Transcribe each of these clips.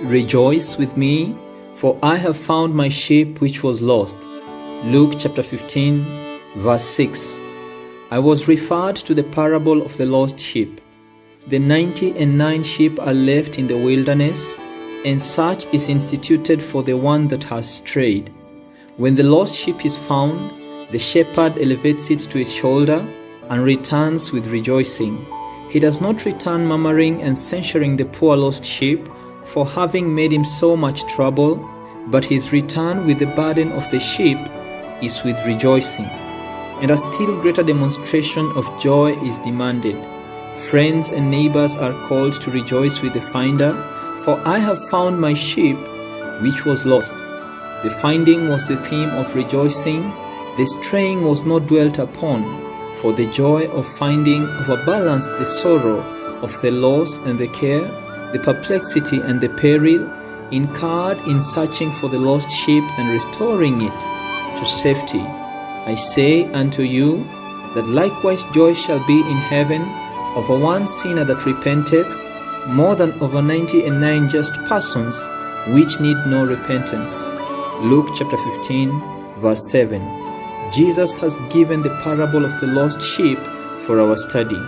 Rejoice with me, for I have found my sheep which was lost. Luke chapter 15, verse 6. I was referred to the parable of the lost sheep. The 99 sheep are left in the wilderness, and search is instituted for the one that has strayed. When the lost sheep is found, the shepherd elevates it to his shoulder and returns with rejoicing. He does not return murmuring and censuring the poor lost sheep for having made him so much trouble, but his return with the burden of the sheep is with rejoicing. And a still greater demonstration of joy is demanded. Friends and neighbors are called to rejoice with the finder, for I have found my sheep which was lost. The finding was the theme of rejoicing. The straying was not dwelt upon, for the joy of finding overbalanced the sorrow of the loss and the care, the perplexity and the peril incurred in searching for the lost sheep and restoring it to safety. I say unto you that likewise joy shall be in heaven over one sinner that repenteth, more than over 99 just persons which need no repentance. Luke chapter 15, verse 7. Jesus has given the parable of the lost sheep for our study.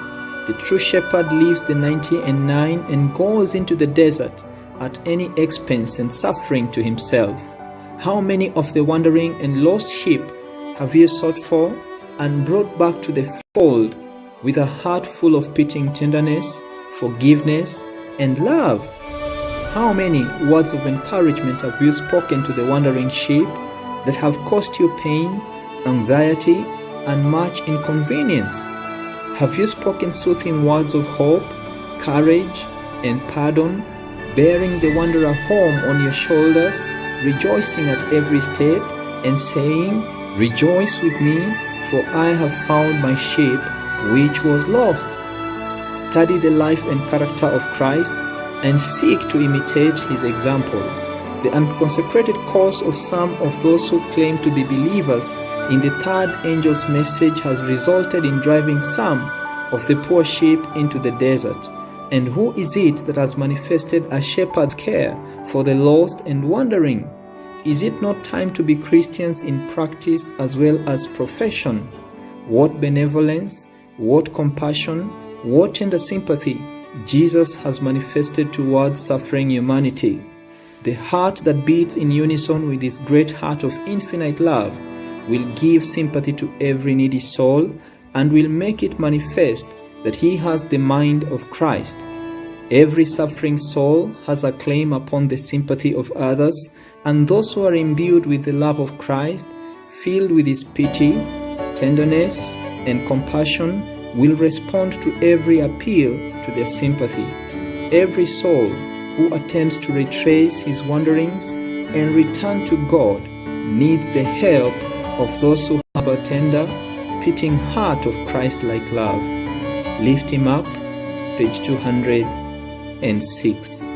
The true shepherd leaves the 99 and goes into the desert at any expense and suffering to himself. How many of the wandering and lost sheep have you sought for and brought back to the fold with a heart full of pitying tenderness, forgiveness, and love? How many words of encouragement have you spoken to the wandering sheep that have caused you pain, anxiety, and much inconvenience? Have you spoken soothing words of hope, courage, and pardon, bearing the wanderer home on your shoulders, rejoicing at every step, and saying, Rejoice with me, for I have found my sheep which was lost? Study the life and character of Christ and seek to imitate his example. The unconsecrated course of some of those who claim to be believers in the third angel's message has resulted in driving some of the poor sheep into the desert. And who is it that has manifested a shepherd's care for the lost and wandering? Is it not time to be Christians in practice as well as profession? What benevolence, what compassion, what tender sympathy Jesus has manifested towards suffering humanity. The heart that beats in unison with his great heart of infinite love will give sympathy to every needy soul and will make it manifest that he has the mind of Christ. Every suffering soul has a claim upon the sympathy of others, and those who are imbued with the love of Christ, filled with his pity, tenderness, and compassion, will respond to every appeal to their sympathy. Every soul who attempts to retrace his wanderings and return to God needs the help of those who have a tender, pitying heart of Christ-like love. Lift him up, page 206.